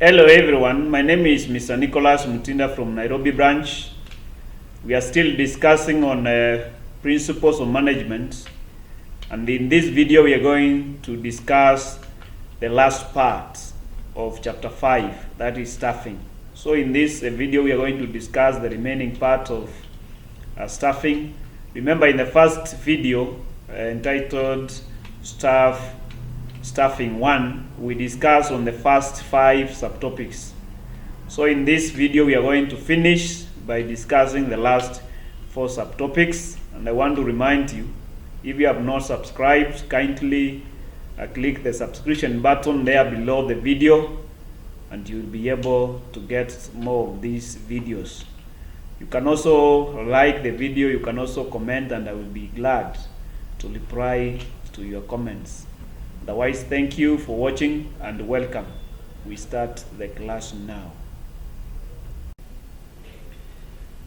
Hello everyone, my name is Mr. Nicholas Mutinda from Nairobi branch. We are still discussing on principles of management, and in this video we are going to discuss the last part of chapter 5, that is staffing. So in this video we are going to discuss the remaining part of staffing. Remember, in the first video entitled Staffing 1, we discussed on the first 5 subtopics. So in this video we are going to finish by discussing the last 4 subtopics, and I want to remind you, if you have not subscribed, kindly click the subscription button there below the video and you'll be able to get more of these videos. You can also like the video, you can also comment, and I will be glad to reply to your comments. Otherwise, thank you for watching and welcome. We start the class now.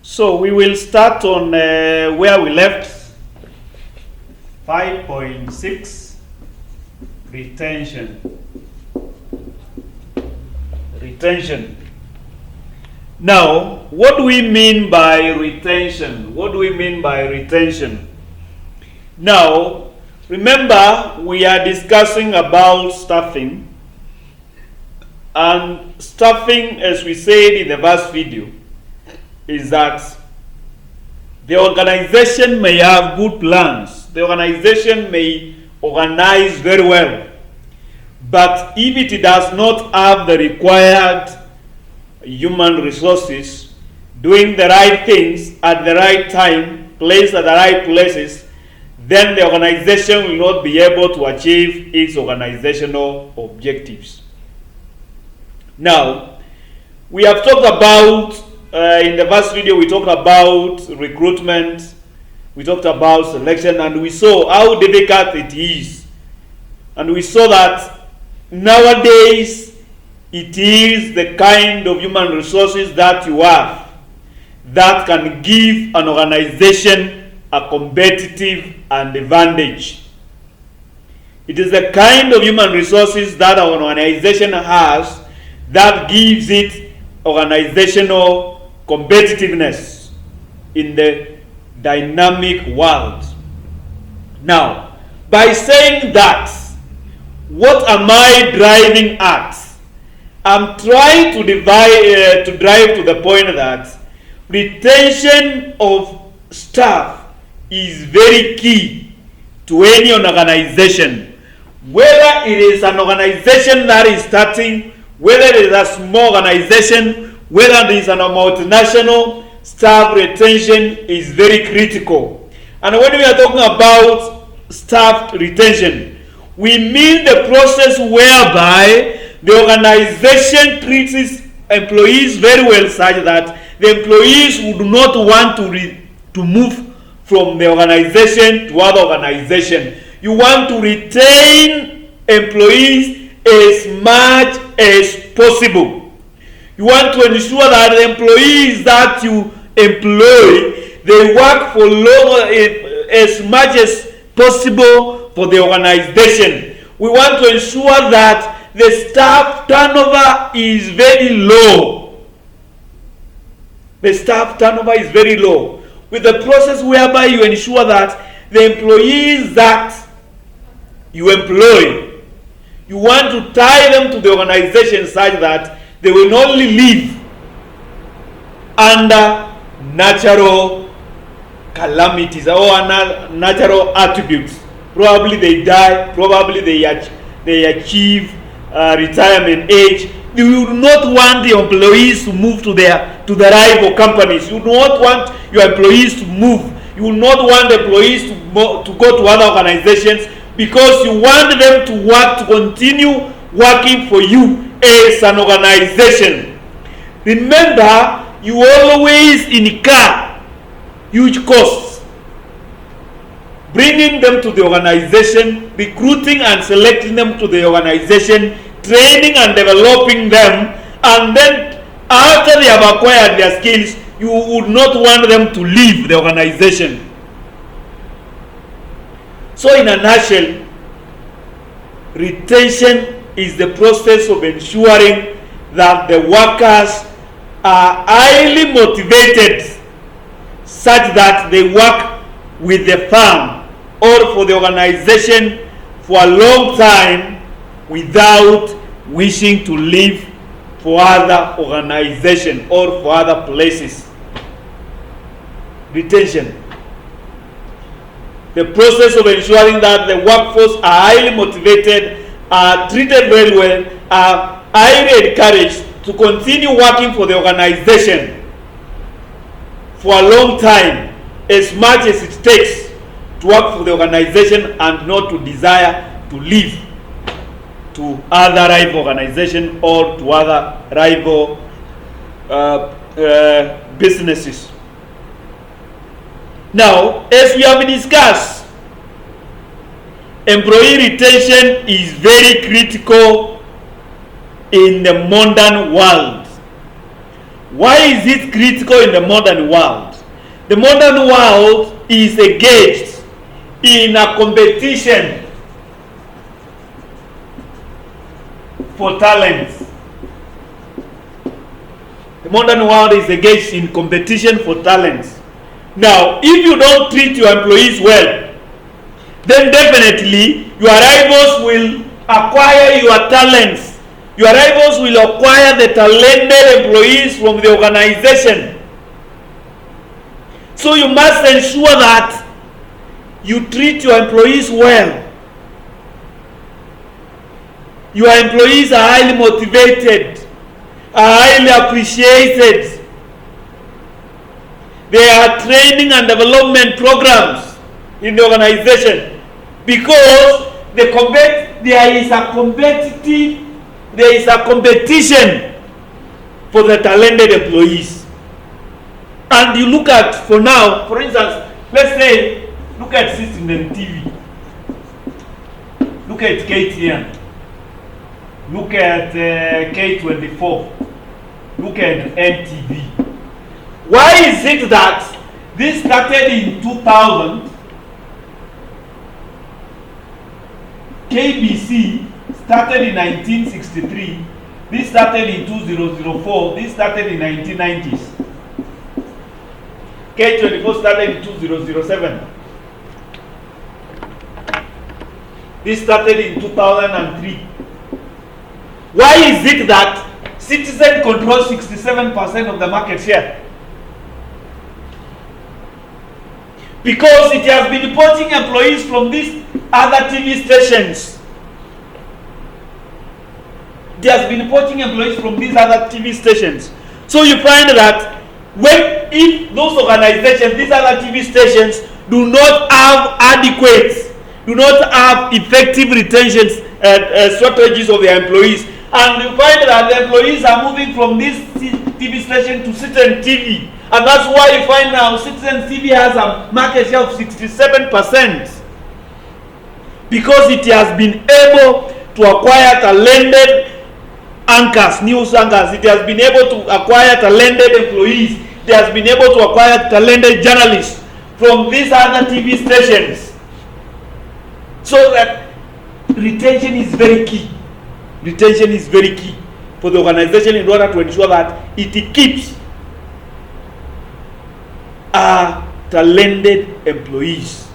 So we will start on where we left. 5.6, retention. Now, what do we mean by retention? Now, remember, we are discussing about staffing, and staffing, as we said in the first video, is that the organization may have good plans, the organization may organize very well, but if it does not have the required human resources doing the right things at the right time, placed at the right places, then the organization will not be able to achieve its organizational objectives. Now, we have talked about, in the first video we talked about recruitment, we talked about selection, and we saw how difficult it is. And we saw that nowadays it is the kind of human resources that you have that can give an organization a competitive advantage. It is the kind of human resources that an organization has that gives it organizational competitiveness in the dynamic world. Now, by saying that, what am I driving at? I'm trying to drive to the point that retention of staff is very key to any organization. Whether it is an organization that is starting, whether it is a small organization, whether it is a multinational, staff retention is very critical. And when we are talking about staff retention, we mean the process whereby the organization treats its employees very well, such that the employees would not want to move from the organization to other organization. You want to retain employees as much as possible. You want to ensure that the employees that you employ, they work for as much as possible for the organization. We want to ensure that the staff turnover is very low. The staff turnover is very low. With the process whereby you ensure that the employees that you employ, you want to tie them to the organization such that they will only live under natural calamities or natural attributes. Probably they die, probably they achieve retirement age. You would not want the employees to move to the rival companies. You do not want your employees to move. You will not want the employees to go to other organizations, because you want them to continue working for you as an organization. Remember, you always incur huge costs bringing them to the organization, recruiting and selecting them to the organization, training and developing them, and then after they have acquired their skills, you would not want them to leave the organization. So in a nutshell, retention is the process of ensuring that the workers are highly motivated such that they work with the firm or for the organization for a long time without wishing to leave for other organization or for other places. Retention. The process of ensuring that the workforce are highly motivated, are treated very well, are highly encouraged to continue working for the organization for a long time, as much as it takes to work for the organization and not to desire to leave to other rival organization or to other rival businesses. Now, as we have discussed, employee retention is very critical in the modern world. Why is it critical in the modern world? The modern world is engaged in a competition for talents. The modern world is engaged in competition for talents. Now, if you don't treat your employees well, then definitely your rivals will acquire your talents. Your rivals will acquire the talented employees from the organization. So you must ensure that you treat your employees well. Your employees are highly motivated, are highly appreciated. There are training and development programs in the organization because there is a competition for the talented employees. And you look at, for now, for instance, let's say, look at Citizen TV, look at KTN, look at K24, look at NTV. Why is it that this started in 2000, KBC started in 1963, this started in 2004, this started in 1990s, K24 started in 2007, this started in 2003. Why is it that Citizen controls 67% of the market share? Because it has been poaching employees from these other TV stations. It has been poaching employees from these other TV stations. So you find that if those organizations, these other TV stations, do not have adequate, do not have effective retention strategies of their employees, and you find that the employees are moving from this TV station to Citizen TV. And that's why you find now Citizen TV has a market share of 67%. Because it has been able to acquire talented anchors, news anchors. It has been able to acquire talented employees. It has been able to acquire talented journalists from these other TV stations. So that retention is very key. Retention is very key for the organization in order to ensure that it keeps talented employees.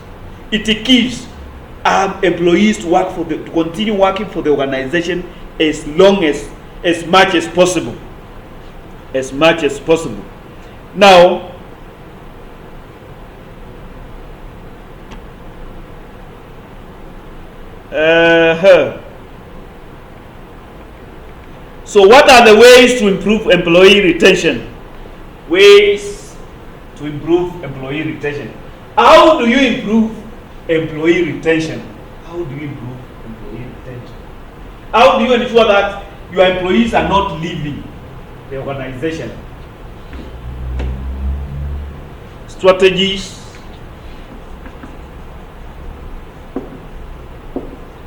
It keeps employees to work to continue working for the organization as much as possible. As much as possible. Now, so what are the ways to improve employee retention? Ways to improve employee retention. How do you improve employee retention? How do you improve employee retention? How do you ensure that your employees are not leaving the organization? Strategies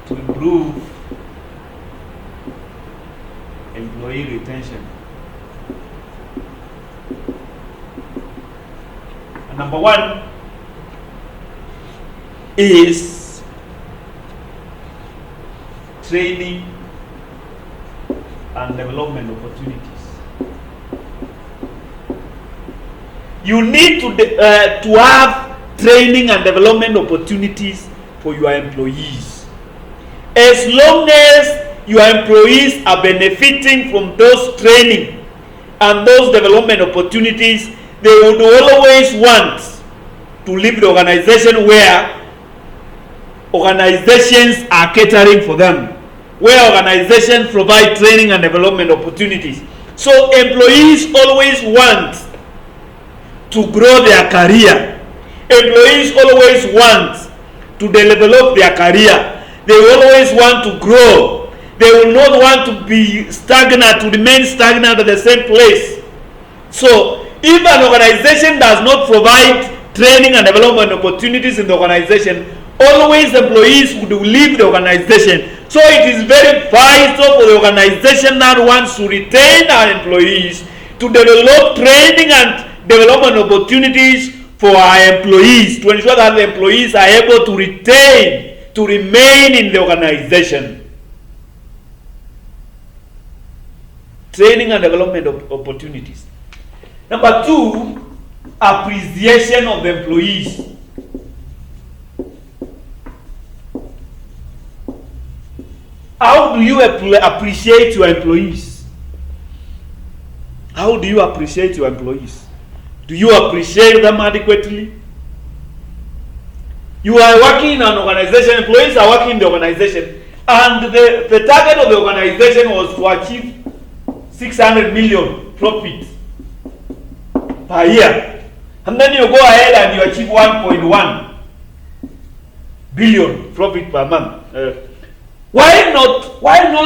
to improve employee retention. Number one is training and development opportunities. You need to have training and development opportunities for your employees. As long as your employees are benefiting from those training and those development opportunities, they would always want to leave the organization where organizations are catering for them, where organizations provide training and development opportunities. So employees always want to grow their career. Employees always want to develop their career. They always want to grow. They will not want to be stagnant, to remain stagnant at the same place. So if an organization does not provide training and development opportunities in the organization, always employees would leave the organization. So it is very vital for the organization that wants to retain our employees to develop training and development opportunities for our employees, to ensure that the employees are able to remain in the organization. Training and development opportunities. Number 2, appreciation of the employees. How do you appreciate your employees? How do you appreciate your employees? Do you appreciate them adequately? You are working in an organization, employees are working in the organization, and the target of the organization was to achieve 600 million profit per year. And then you go ahead and you achieve 1.1 billion profit per month. Why not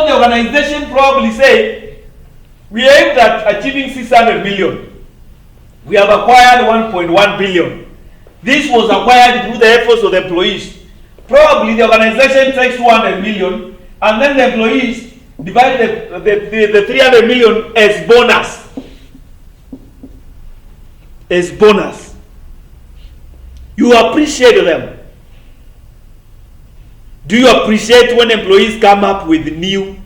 the organization probably say, we aimed at achieving 600 million. We have acquired 1.1 billion. This was acquired through the efforts of the employees. Probably the organization takes 200 million and then the employees divide the 300 million as bonus. As bonus. You appreciate them. Do you appreciate when employees come up with new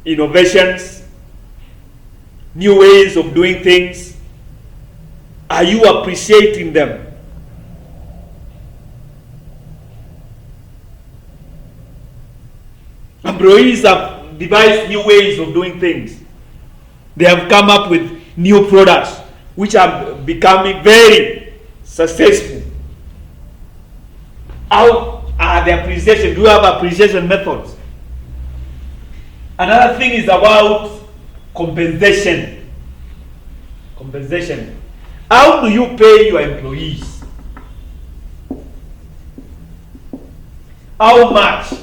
innovations, new ways of doing things? Are you appreciating them? Employees have devised new ways of doing things. They have come up with new products which are becoming very successful. How are the appreciation? Do you have appreciation methods? Another thing is about compensation. Compensation. How do you pay your employees? How much?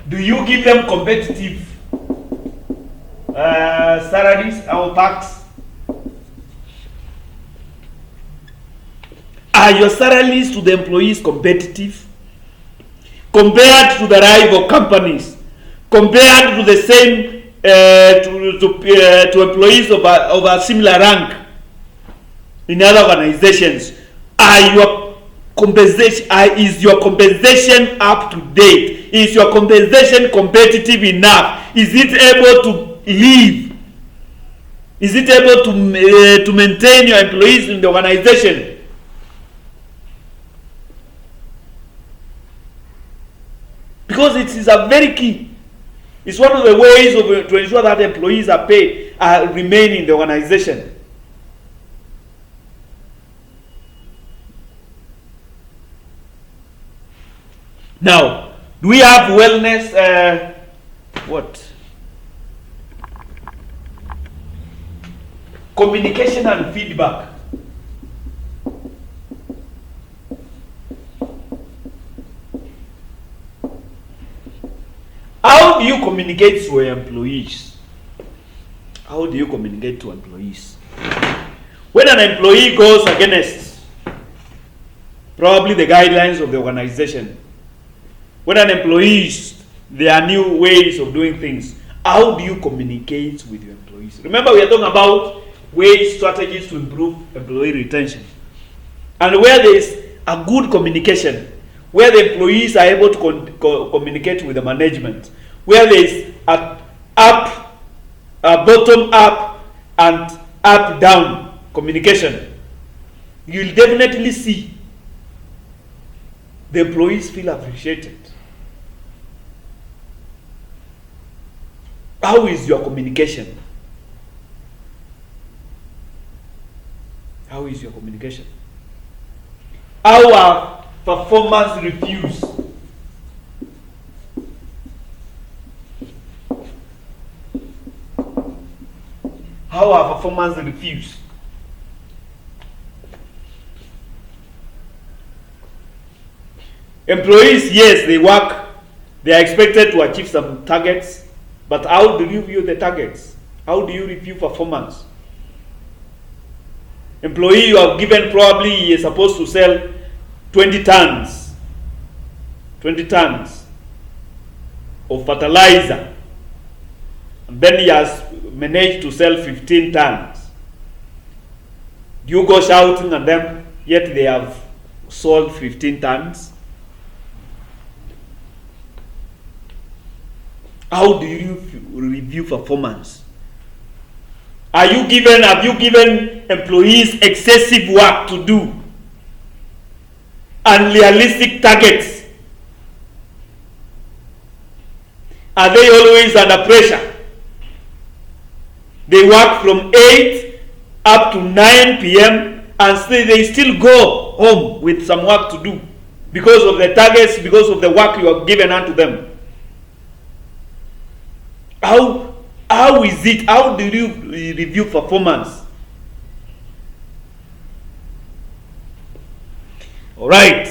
Do you give them competitive salaries or tax? Are your salaries to the employees competitive? Compared to the rival companies, compared to the same to employees of a similar rank in other organizations, is your compensation up to date? Is your compensation competitive enough? Is it able to live? Is it able to maintain your employees in the organization? Because it is a very key. It's one of the ways to ensure that employees are paid, remain in the organization. Now, do we have wellness? Communication and feedback. How do you communicate to your employees? How do you communicate to employees? When an employee goes against probably the guidelines of the organization, when an employee, there are new ways of doing things, how do you communicate with your employees? Remember, we are talking about ways, strategies to improve employee retention. And where there is a good communication, where the employees are able to communicate with the management, where there is a bottom up and up down communication, you'll definitely see the employees feel appreciated. How is your communication? How is your communication? How are performance reviews? How are performance reviews? Employees, yes, they work, they are expected to achieve some targets, but how do you view the targets? How do you review performance? Employee, you have given, probably he is supposed to sell 20 tons of fertilizer, and then he has managed to sell 15 tons. Do you go shouting at them, yet they have sold 15 tons? How do you review performance? Have you given employees excessive work to do? Unrealistic targets? Are they always under pressure? They work from 8 up to 9 p.m. and they still go home with some work to do because of the targets, because of the work you have given unto them. How is it? How do you review performance? All right.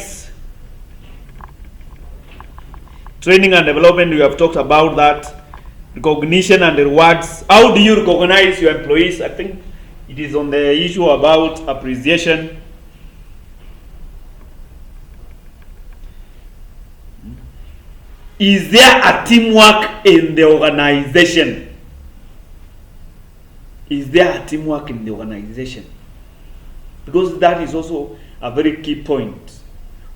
Training and development, we have talked about that. Recognition and rewards. How do you recognize your employees? I think it is on the issue about appreciation. Is there a teamwork in the organization? Is there a teamwork in the organization? Because that is also a very key point.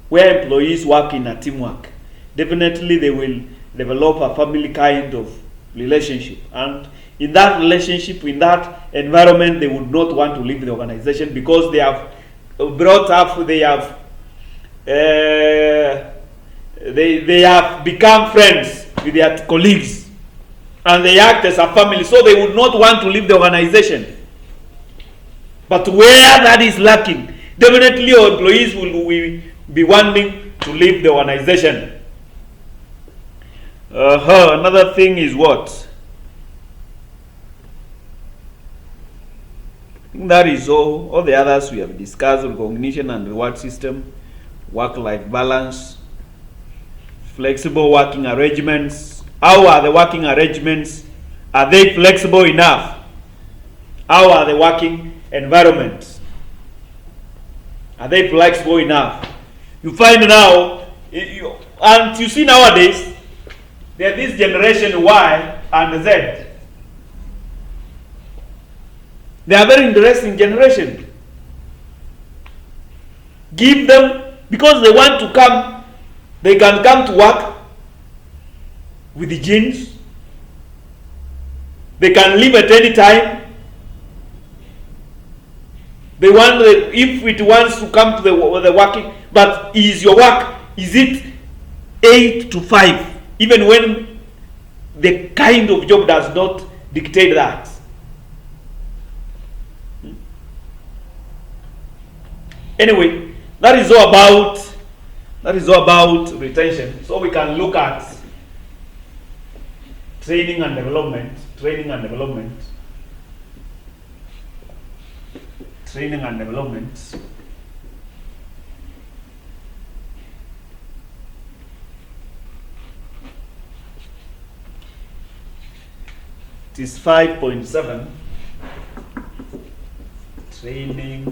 Where employees work in a teamwork, definitely they will develop a family kind of relationship. And in that relationship, in that environment, they would not want to leave the organization because they have brought up, they have become friends with their colleagues and they act as a family, so they would not want to leave the organization. But where that is lacking, definitely your employees will be wanting to leave the organization. Another thing is what? I think that is all the others we have discussed: recognition and reward system, work-life balance, flexible working arrangements. How are the working arrangements? Are they flexible enough? How are the working environments? Are they flexible enough? You find now, and you see nowadays, there is this generation Y and Z. They are very interesting generation. Give them, because they want to come, they can come to work with the jeans. They can leave at any time. They want, if it wants to come to the working, but is your work, is it 8 to 5? Even when the kind of job does not dictate that. Anyway, that is all about retention. So we can look at training and development. Training and development. It is 5.7. Training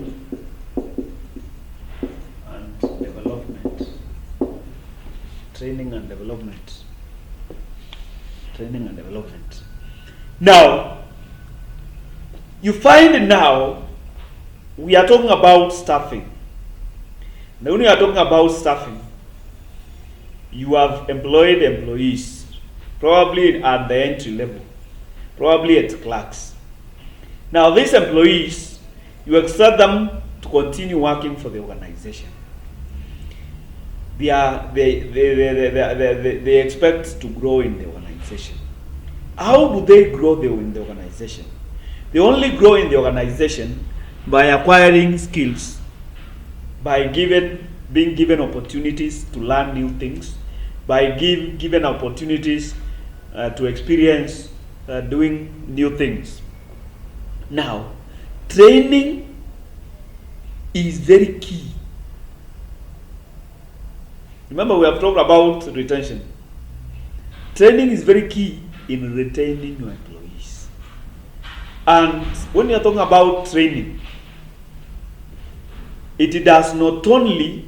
and development. Training and development. Training and development. Now, you find now we are talking about staffing. Now, when we are talking about staffing, you have employed employees, probably at the entry level, probably at clerks. Now these employees, you expect them to continue working for the organization. They expect to grow in the organization. How do they grow in the organization? They only grow in the organization by acquiring skills, by being given opportunities to learn new things, by given opportunities to experience doing new things. Now, training is very key. Remember, we have talked about retention. Training is very key in retaining your employees. And when you're talking about training, it does not only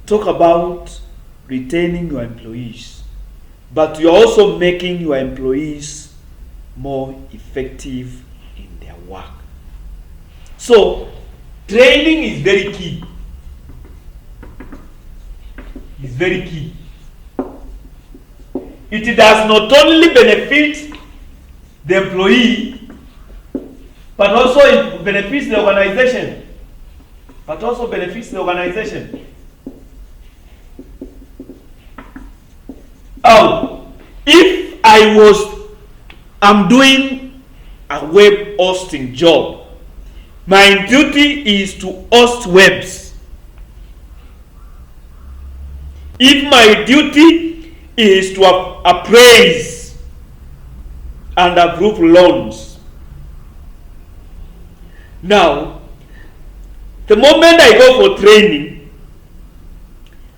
talk about retaining your employees, but you're also making your employees more effective in their work. So, training is very key. It's very key. It does not only benefit the employee, but also it benefits the organization. If I'm doing a web hosting job, my duty is to host webs. If my duty is to appraise and approve loans, now, the moment I go for training,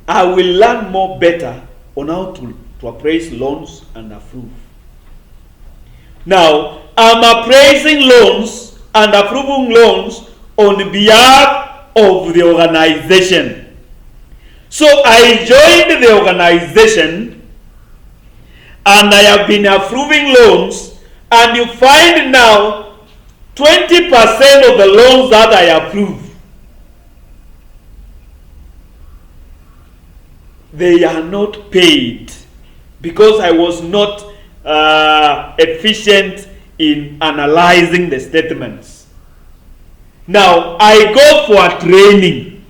I will learn more better on how to appraise loans and approve. Now, I'm appraising loans and approving loans on behalf of the organization. So I joined the organization and I have been approving loans, and you find now 20% of the loans that I approve, they are not paid because I was not efficient in analyzing the statements. Now, I go for a training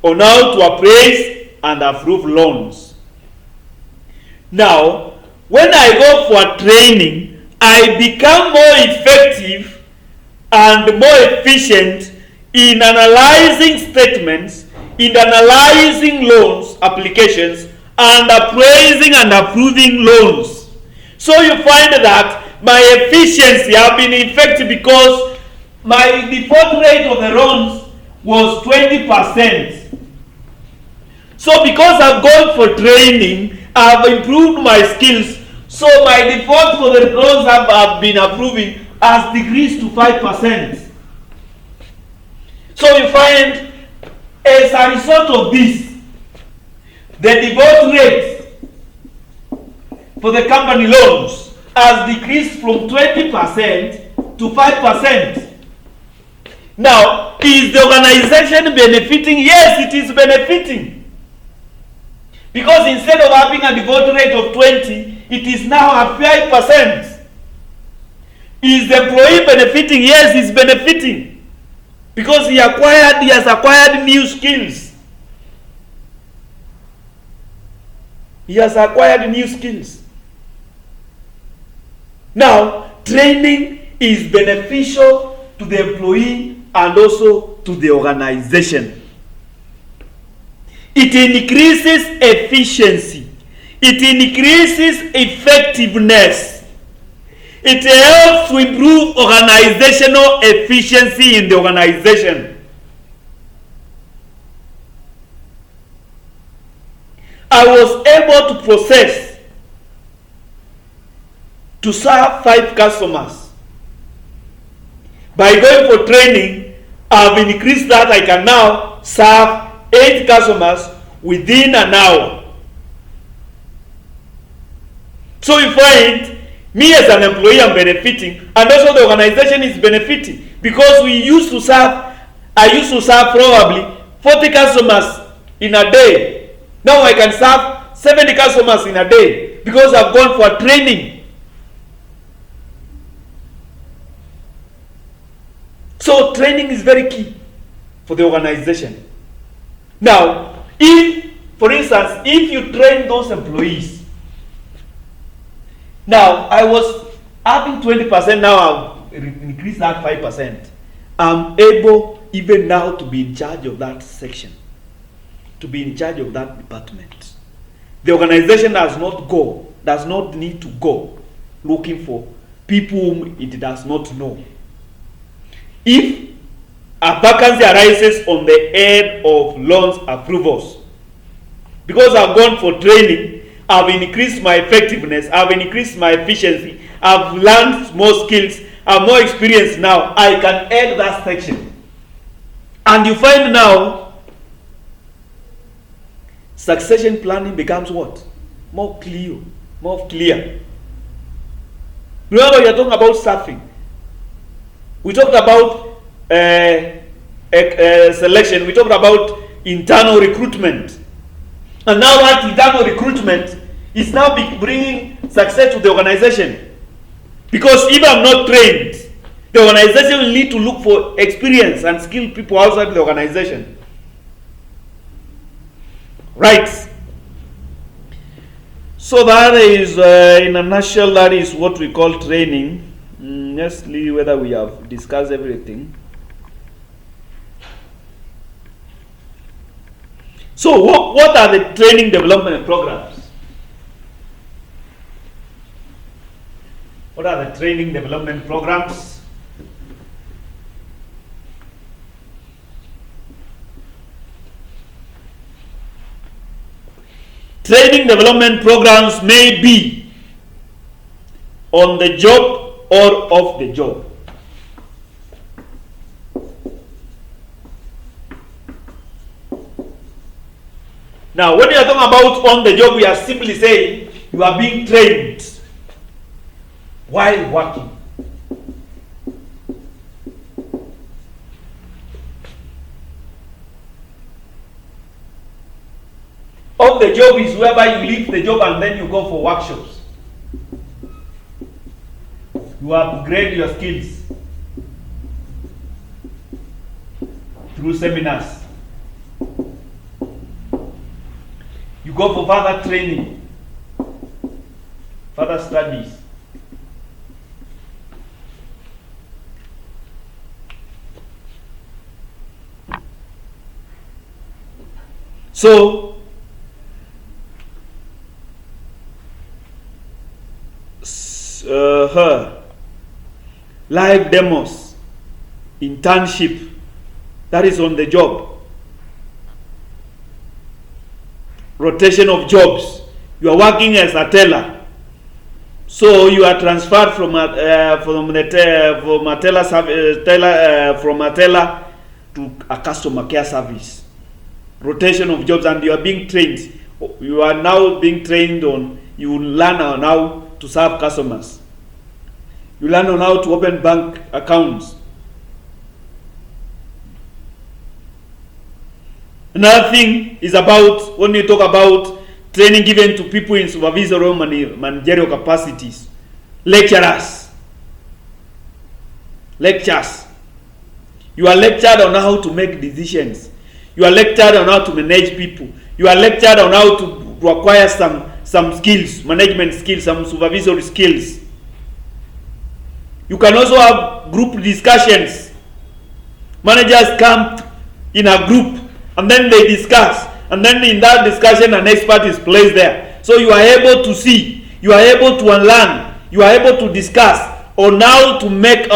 on how to appraise and approve loans. Now, when I go for a training, I become more effective and more efficient in analyzing statements, in analyzing loans, applications, and appraising and approving loans. So you find that my efficiency has been effective because my default rate of the loans was 20%. So because I've gone for training, I've improved my skills. So my default for the loans I've been approving has decreased to 5%. So you find, as a result of this, the default rate for the company loans has decreased from 20% to 5%. Now, is the organization benefiting? Yes, it is benefiting. Because instead of having a default rate of 20, it is now at 5%. Is the employee benefiting? Yes, he's benefiting. Because he has acquired new skills. He has acquired new skills. Now, training is beneficial to the employee and also to the organization. It increases efficiency. It increases effectiveness. It helps to improve organizational efficiency in the organization. I was able to process to serve 5 customers. By going for training, I've increased that. I can now serve 8 customers within an hour. So you find me as an employee I'm benefiting, and also the organization is benefiting, because I used to serve probably 40 customers in a day. Now I can serve 70 customers in a day because I've gone for training. So training is very key for the organization. Now, if, for instance, if you train those employees, now I was having 20%, now I've increased that 5%. I'm able even now to be in charge of that section, to be in charge of that department. The organization does not need to go looking for people whom it does not know. If a vacancy arises on the head of loans approvals, because I've gone for training, I've increased my effectiveness, I've increased my efficiency, I've learned more skills, I'm more experienced now, I can head that section. And you find now, succession planning becomes what? More clear. Remember, you're talking about staffing. We talked about selection. We talked about internal recruitment. And now that internal recruitment is now bringing success to the organization. Because if I'm not trained, the organization will need to look for experienced and skilled people outside the organization. Right. So that is, in a nutshell, that is what we call training. Let's see whether we have discussed everything. So what are the training development programs? What are the training development programs? Training development programs may be on the job or off the job. Now, when you are talking about on the job, we are simply saying you are being trained while working. Off the job is whereby you leave the job and then you go for workshops. You upgrade your skills through seminars. You go for further training, further studies. So, live demos, internship, that is on the job. Rotation of jobs. You are working as a teller, so you are transferred from a teller to a customer care service. Rotation of jobs, and you are being trained. You are now being trained on. You learn now to serve customers. You learn on how to open bank accounts. Another thing is about when you talk about training given to people in supervisory or managerial capacities. Lectures. You are lectured on how to make decisions. You are lectured on how to manage people. You are lectured on how to acquire some skills, management skills, some supervisory skills. You can also have group discussions. Managers come in a group and then they discuss, and then in that discussion an expert is placed there. So you are able to see, you are able to unlearn, you are able to discuss on how to make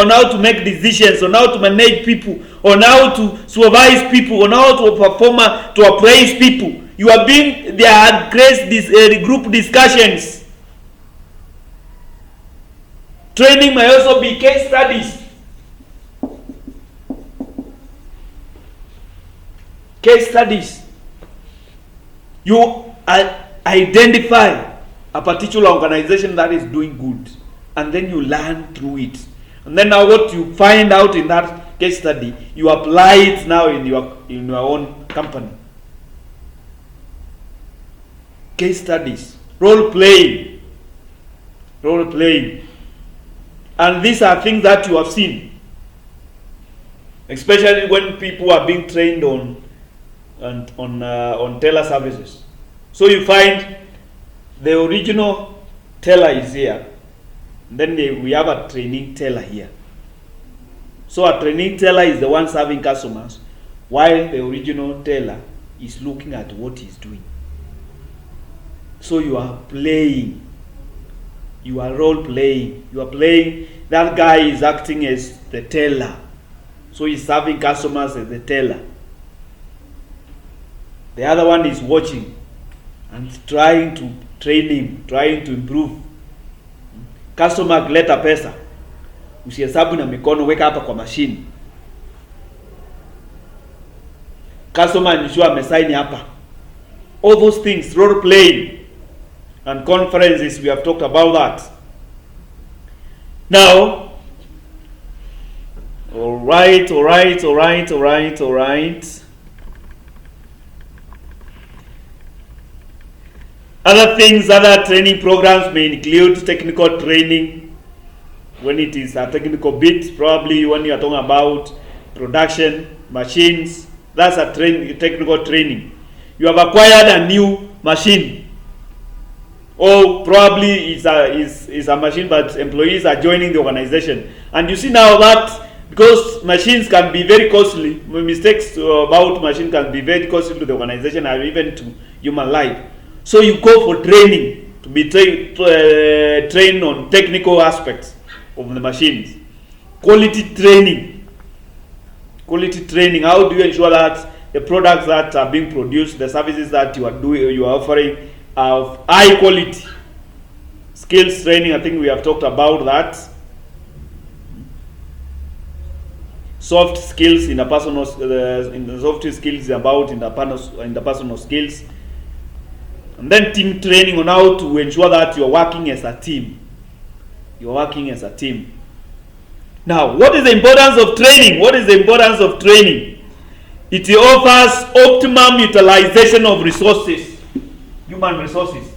decisions, on how to manage people, on how to supervise people, on how to appraise people. There are great group discussions. Training may also be case studies. Case studies. You identify a particular organization that is doing good, and then you learn through it. And then now what you find out in that case study, you apply it now in your own company. Case studies, role playing. And these are things that you have seen, especially when people are being trained on teller services. So you find the original teller is here, then we have a training teller here. So a training teller is the one serving customers, while the original teller is looking at what he's doing. So you are playing, you are role playing, you are playing. That guy is acting as the teller, so he's serving customers as the teller. The other one is watching and trying to train him, trying to improve. Customer akileta pesa, usihesabu na mikono, weka hapa kwa machine. Customer ni sure amesign hapa. All those things, role playing and conferences, we have talked about that. Now, all right. Other things, other training programs may include technical training. When it is a technical bit, probably when you are talking about production, machines, that's a technical training. You have acquired a new machine, or probably it's a machine, but employees are joining the organization. And you see now that because machines can be very costly, mistakes about machine can be very costly to the organization or even to human life. So you go for training, to be trained on technical aspects of the machines. Quality training. How do you ensure that the products that are being produced, the services that you are offering, are of high quality? Skills training, I think we have talked about that. Soft skills in the personal, in the soft skills about in the personal skills. And then team training on how to ensure that you're working as a team. Now, what is the importance of training? It offers optimum utilization of resources, human resources.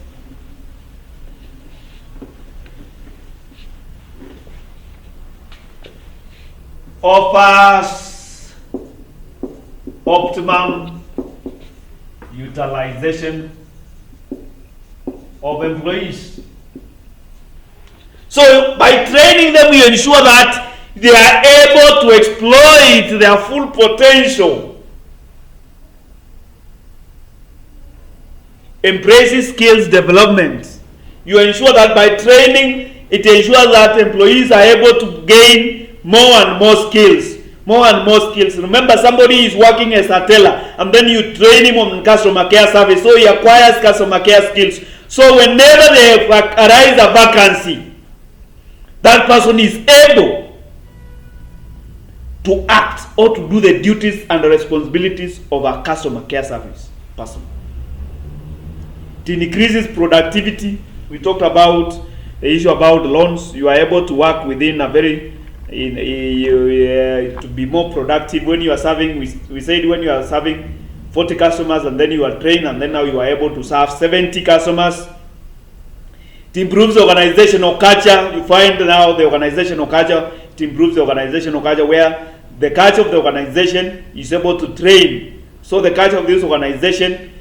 Offers optimum utilization of employees. So by training them, we ensure that they are able to exploit their full potential. Embracing skills development. You ensure that by training, it ensures that employees are able to gain more and more skills. Remember, somebody is working as a teller, and then you train him on customer care service, so he acquires customer care skills. So whenever they arise a vacancy, that person is able to act or to do the duties and the responsibilities of a customer care service person. It increases productivity. We talked about the issue about loans. You are able to work within a very to be more productive. When you are serving, we said when you are serving 40 customers and then you are trained, and then now you are able to serve 70 customers. It improves organizational culture. You find now the organizational culture, it improves the organizational culture where the culture of the organization is able to train. So the culture of this organization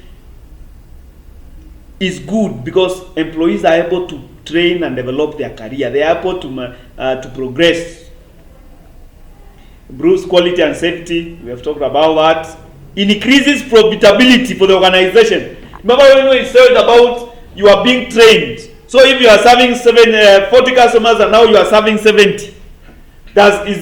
is good because employees are able to train and develop their career. They are able to progress. Improves quality and safety. We have talked about that. It increases profitability for the organization. Remember when we said about you are being trained. So if you are serving 40 customers and now you are serving 70, is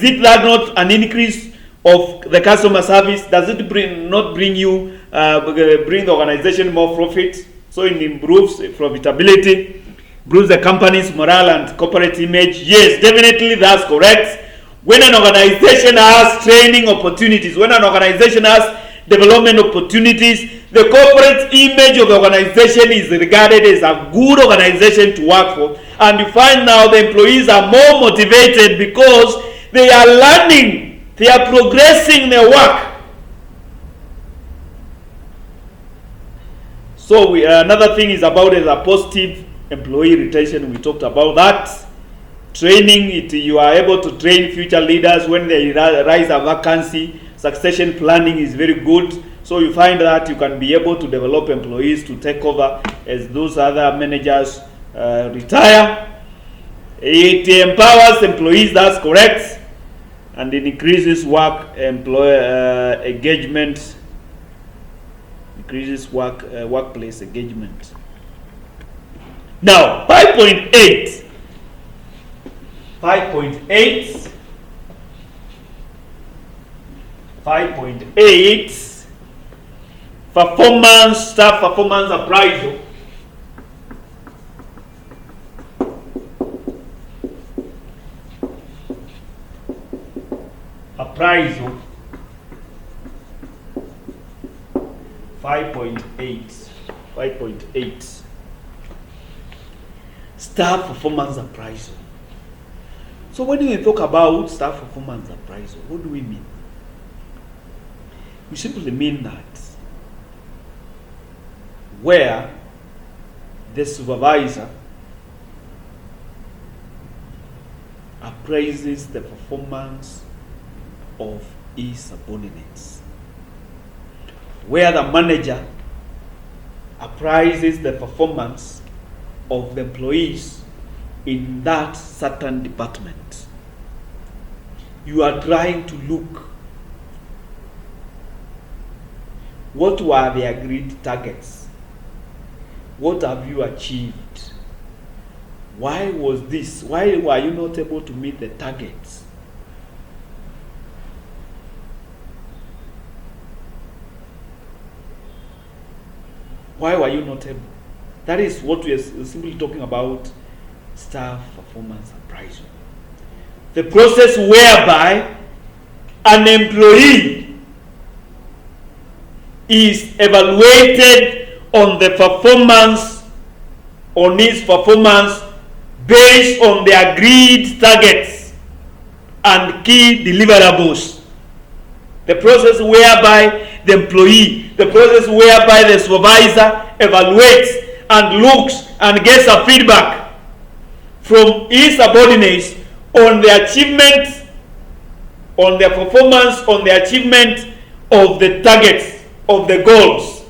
it not an increase of the customer service? Does it bring the organization more profit? So it improves profitability, improves the company's morale and corporate image. Yes, definitely that's correct. When an organization has training opportunities, when an organization has development opportunities, the corporate image of the organization is regarded as a good organization to work for. And you find now the employees are more motivated because they are learning, they are progressing their work. So another thing is about is a positive employee retention. We talked about that. Training, you are able to train future leaders when they rise a vacancy. Succession planning is very good. So you find that you can be able to develop employees to take over as those other managers retire. It empowers employees, that's correct, and it increases engagement. Increases workplace engagement. Now 5.8. 5.8 staff performance appraisal. Appraisal 5.8 staff performance appraisal. So when we talk about staff performance appraisal, what do we mean? We simply mean that where the supervisor appraises the performance of his subordinates, where the manager appraises the performance of the employees in that certain department. You are trying to look what were the agreed targets, what have you achieved, why was this, why were you not able to meet the targets? Why were you not able? That is what we are simply talking about, staff performance appraisal. The process whereby an employee is evaluated on the performance, on his performance based on the agreed targets and key deliverables. The process whereby the employee, the process whereby the supervisor evaluates and looks and gets a feedback from his subordinates on the achievement, on their performance, on the achievement of the targets, of the goals.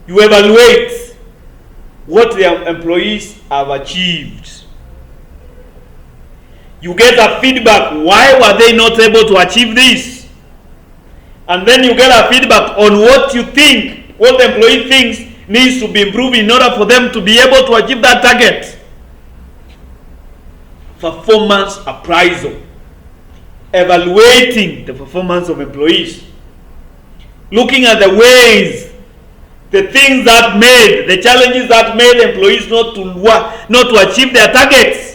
You evaluate what the employees have achieved. You get a feedback, why were they not able to achieve this? And then you get a feedback on what you think, what the employee thinks needs to be improved in order for them to be able to achieve that target. Performance appraisal. Evaluating the performance of employees. Looking at the ways, the things that made, the challenges that made employees not to achieve their targets.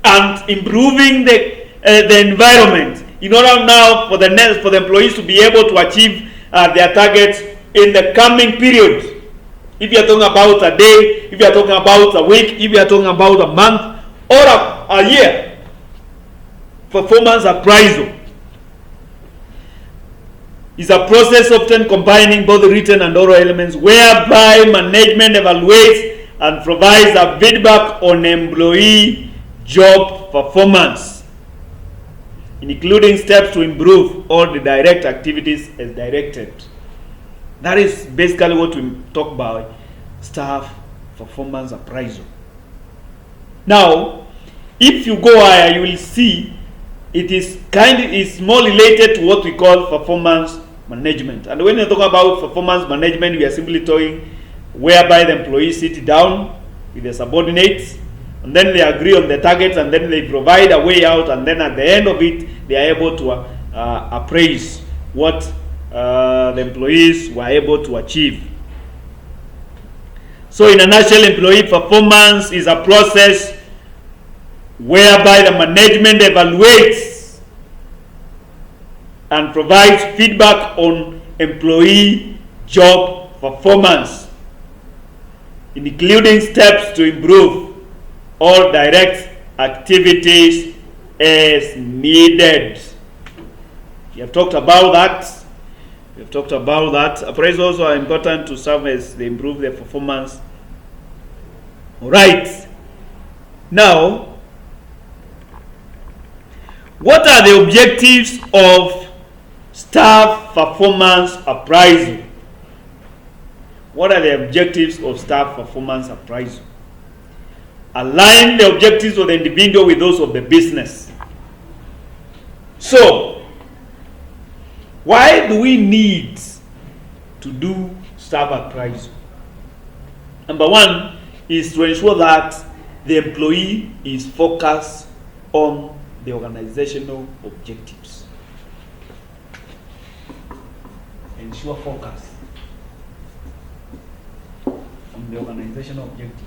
And improving the environment in order now for the employees to be able to achieve their targets in the coming period. If you are talking about a day, if you are talking about a week, if you are talking about a month or a year. Performance appraisal is a process often combining both written and oral elements whereby management evaluates and provides a feedback on employee job performance, including steps to improve all the direct activities as directed. That is basically what we talk about, staff performance appraisal. Now, if you go higher, you will see it is more related to what we call performance management. And when you talk about performance management, we are simply talking whereby the employees sit down with the subordinates, and then they agree on the targets, and then they provide a way out, and then at the end of it, they are able to appraise what the employees were able to achieve. So in a nutshell, employee performance is a process whereby the management evaluates and provides feedback on employee job performance, including steps to improve all direct activities as needed. We have talked about that. We've talked about that. Appraisals are important to serve as they improve their performance. All right. Now, what are the objectives of staff performance appraisal? What are the objectives of staff performance appraisal? Align the objectives of the individual with those of the business. So, why do we need to do staff appraisal? Number one is to ensure that the employee is focused on the organizational objectives. Ensure focus on the organizational objectives.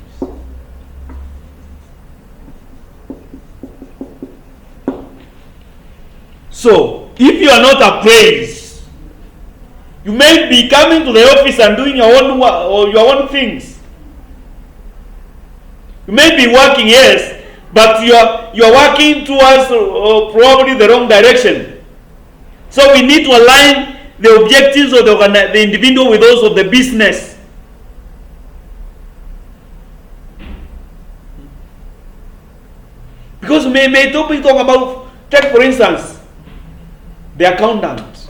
So, if you are not appraised, you may be coming to the office and doing your own things. You may be working, yes, but you are working towards probably the wrong direction. So we need to align the objectives of the individual with those of the business. Because we may talk about, take for instance, the accountant.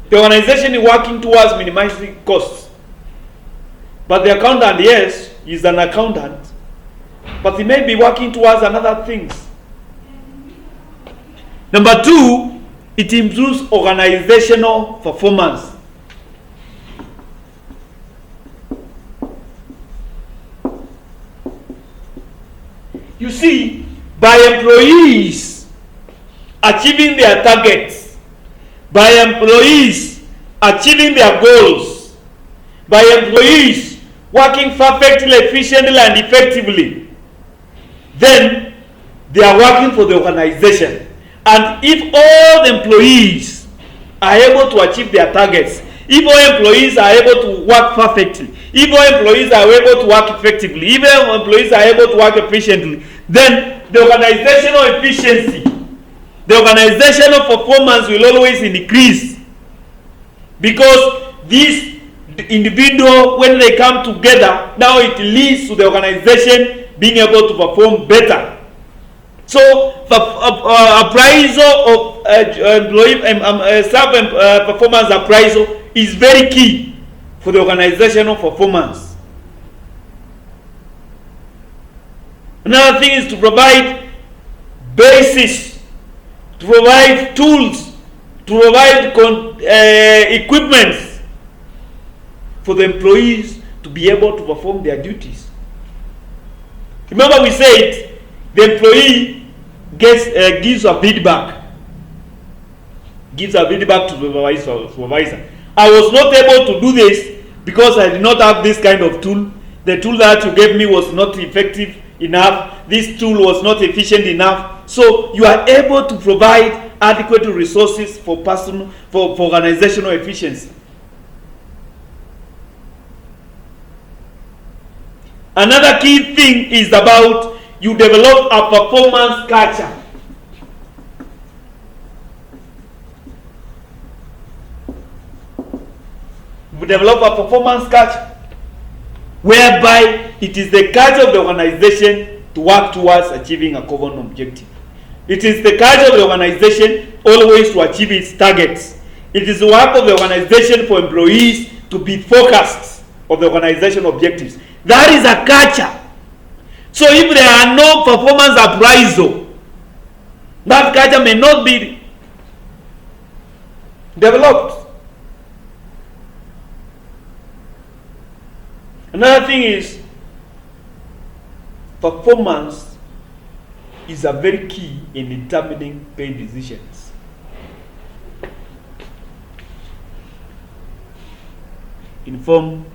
The organization is working towards minimizing costs. But the accountant, yes, is an accountant, but he may be working towards another things. Number two, it improves organizational performance. You see, by employees achieving their targets, by employees achieving their goals, by employees working perfectly, efficiently, and effectively, then they are working for the organization. And if all the employees are able to achieve their targets, if all employees are able to work perfectly, if all employees are able to work effectively, if all employees are able to work efficiently, then the organizational efficiency, the organizational performance will always increase. Because these individuals, when they come together, now it leads to the organization being able to perform better. So, appraisal of employee staff performance appraisal is very key for the organizational performance. Another thing is to provide basis, to provide tools, to provide equipment for the employees to be able to perform their duties. Remember, we said the employee gives a feedback. Gives a feedback to the supervisor. I was not able to do this because I did not have this kind of tool. The tool that you gave me was not effective enough. This tool was not efficient enough. So you are able to provide adequate resources for organizational efficiency. Another key thing is about you develop a performance culture. You develop a performance culture whereby it is the culture of the organization to work towards achieving a common objective. It is the culture of the organization always to achieve its targets. It is the work of the organization for employees to be focused on the organization objectives. That is a culture. So if there are no performance appraisal, that culture may not be developed. Another thing is, performance is a very key in determining pay decisions. Inform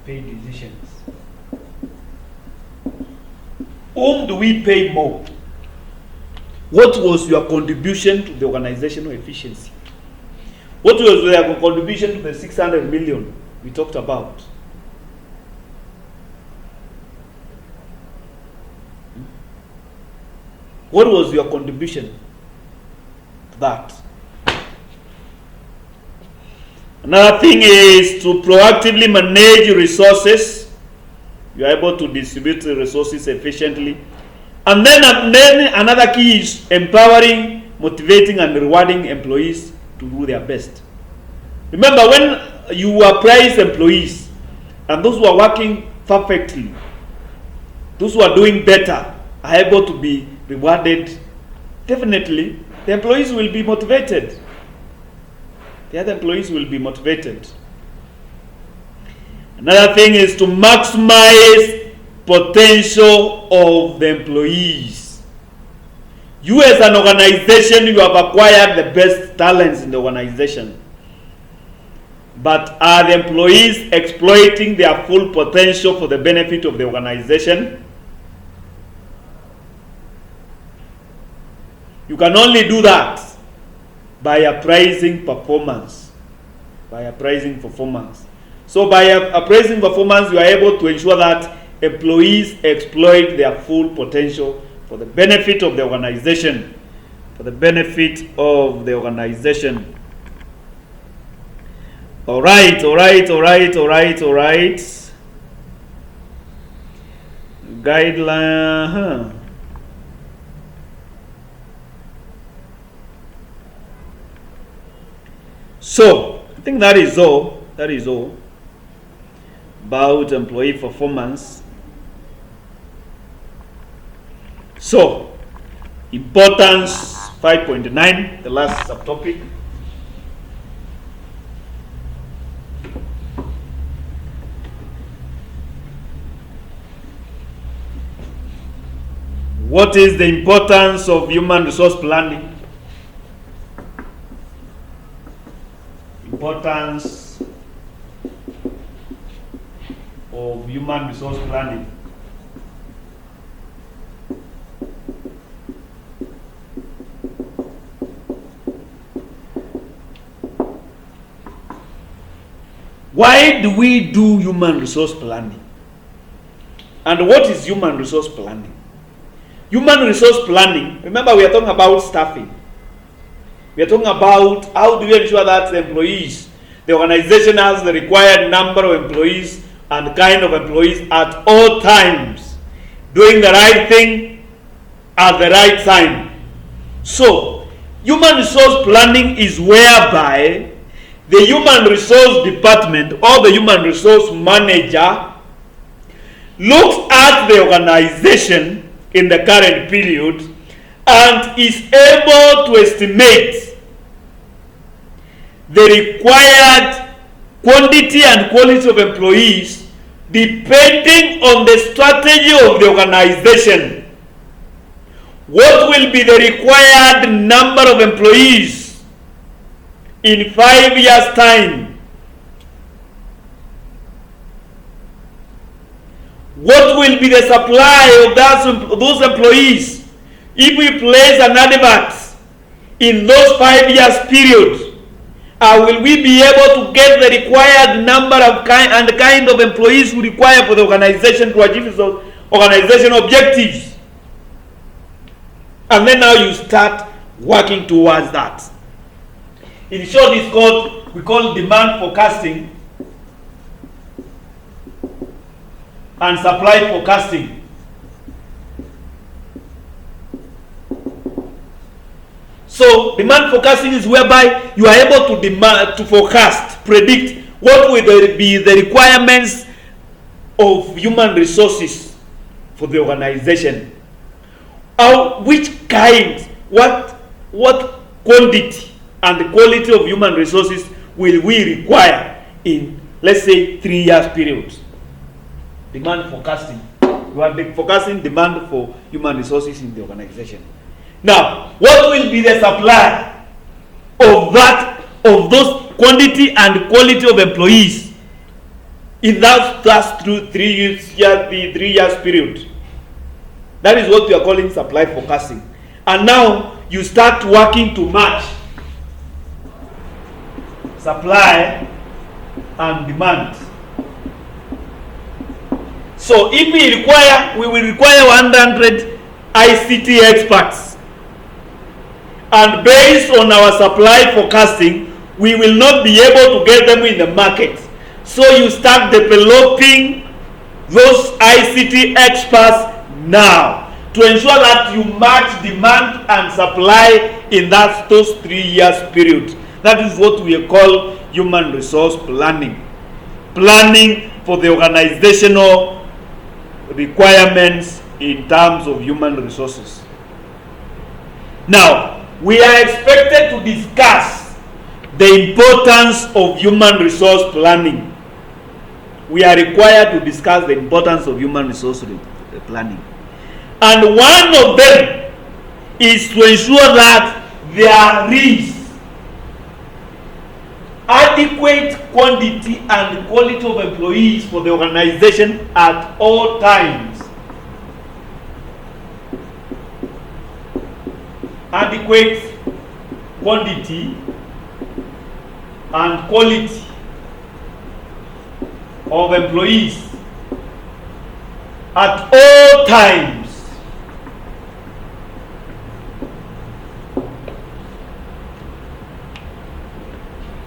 pay decisions. Whom do we pay more? What was your contribution to the organizational efficiency? What was your contribution to the 600 million we talked about? What was your contribution? that. Another thing is to proactively manage resources. You are able to distribute the resources efficiently. And then another key is empowering, motivating, and rewarding employees to do their best. Remember, when you appraise employees, and those who are working perfectly, those who are doing better, are able to be rewarded, definitely the employees will be motivated. The other employees will be motivated. Another thing is to maximize potential of the employees. You as an organization, you have acquired the best talents in the organization. But are the employees exploiting their full potential for the benefit of the organization? You can only do that by appraising performance. By appraising performance. So by appraising performance, you are able to ensure that employees exploit their full potential for the benefit of the organization. For the benefit of the organization. All right. Guideline. So, I think that is all. That is all about employee performance. So, importance 5.9, the last subtopic. What is the importance of human resource planning? Importance of human resource planning. Why do we do human resource planning? And what is human resource planning? Human resource planning, remember we are talking about staffing. We are talking about how do we ensure that the employees, the organization has the required number of employees and kind of employees at all times, doing the right thing at the right time. So, human resource planning is whereby the human resource department or the human resource manager looks at the organization in the current period and is able to estimate the required quantity and quality of employees depending on the strategy of the organization. What will be the required number of employees in 5 years' time? What will be the supply of those employees if we place an advert in those 5 years period? Will we be able to get the required number of kind of employees we require for the organization to achieve its organization objectives? And then now you start working towards that. In short, we call demand forecasting and supply forecasting. So demand forecasting is whereby you are able to forecast, predict what will be the requirements of human resources for the organization. Which kind, what quantity and quality of human resources will we require in, let's say, 3 years period? Demand forecasting. You are forecasting demand for human resources in the organization. Now, what will be the supply of those quantity and quality of employees in that last 3 years period? That is what we are calling supply forecasting. And now you start working to match supply and demand. So if we will require 100 ICT experts, and based on our supply forecasting, we will not be able to get them in the market. So you start developing those ICT experts now to ensure that you match demand and supply in those 3 years period. That is what we call human resource planning. Planning for the organizational requirements in terms of human resources. Now, we are expected to discuss the importance of human resource planning. We are required to discuss the importance of human resource planning. And one of them is to ensure that there is adequate quantity and quality of employees for the organization at all times. Adequate quantity and quality of employees at all times.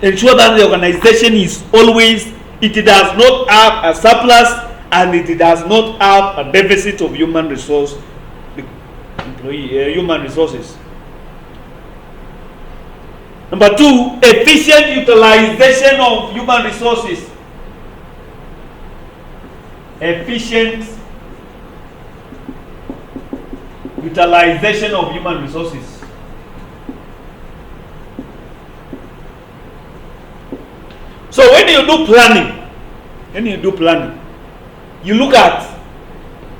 Ensure that the organization is always, it does not have a surplus and it does not have a deficit of human resources. Number 2, efficient utilization of human resources. Efficient utilization of human resources. So when you do planning, you look at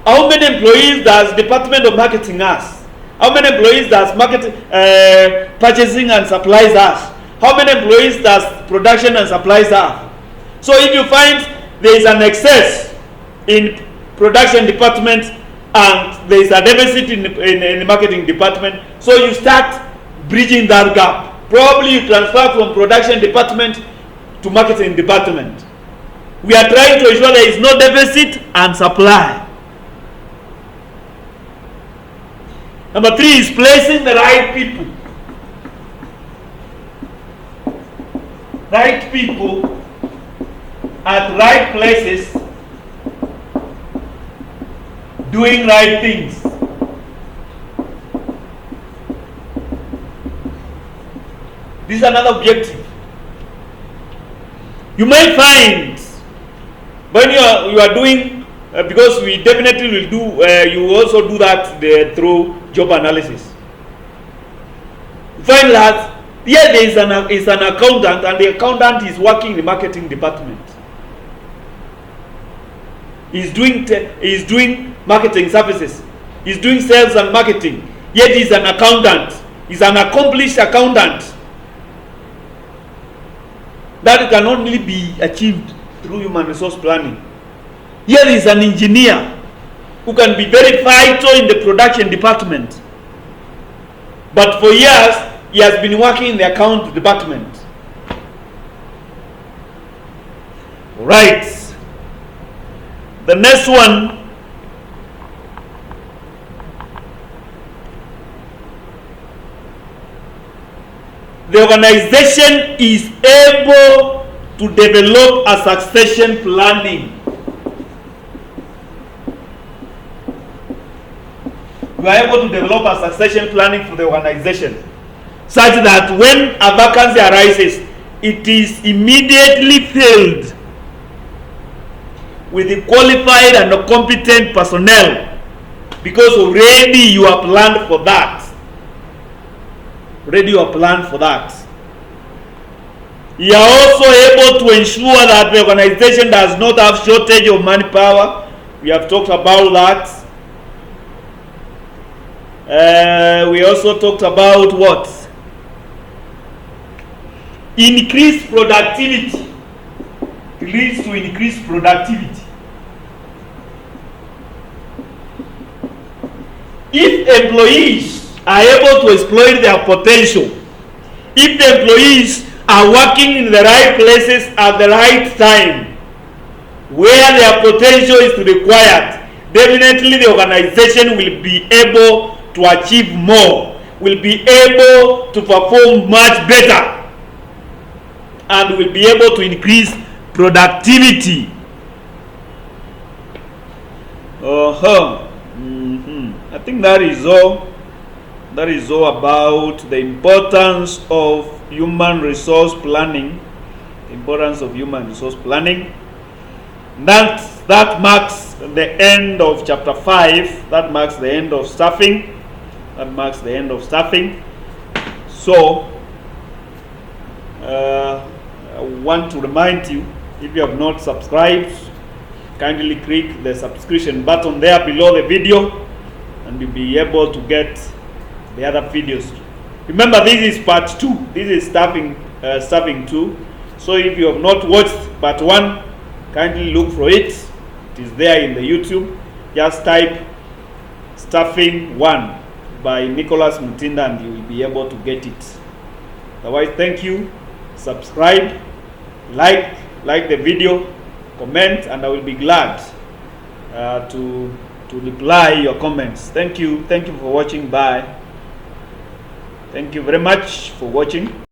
how many employees does Department of Marketing has? How many employees does purchasing and supplies has? How many employees does production and supplies have? So if you find there is an excess in production department and there is a deficit in the marketing department, so you start bridging that gap. Probably you transfer from production department to marketing department. We are trying to ensure there is no deficit and supply. Number 3 is placing the right people. Right people at right places, doing right things. This is another objective. You may find when you are doing, because we definitely will do, you also do that through job analysis. You find that here there is an accountant, and the accountant is working in the marketing department. He's doing marketing services. He's doing sales and marketing. Yet he's an accountant. He's an accomplished accountant. That can only be achieved through human resource planning. Here is an engineer who can be very vital in the production department. But for years, he has been working in the account department. Right. The next one. The organization is able to develop a succession planning. We are able to develop a succession planning for the organization such that when a vacancy arises, it is immediately filled with the qualified and competent personnel, because already you are planned for that. You are also able to ensure that the organization does not have shortage of manpower. We have talked about that. We also talked about what? Increased productivity. It leads to increased productivity. If employees are able to exploit their potential, if the employees are working in the right places at the right time, where their potential is required, definitely the organization will be able to achieve more. will be able to perform much better and will be able to increase productivity. I think that is all. That is all about the importance of human resource planning. The importance of human resource planning. That marks the end of chapter 5. That marks the end of staffing. So I want to remind you, if you have not subscribed, kindly click the subscription button there below the video and you'll be able to get the other videos. Remember, this is part 2. This is staffing 2. So if you have not watched part 1, kindly look for it. It is there in the YouTube. Just type staffing 1 by Nicholas Mutinda and you will be able to get it. Otherwise, thank you. Subscribe, like the video, comment, and I will be glad to reply your comments. Thank you for watching. Bye. Thank you very much for watching.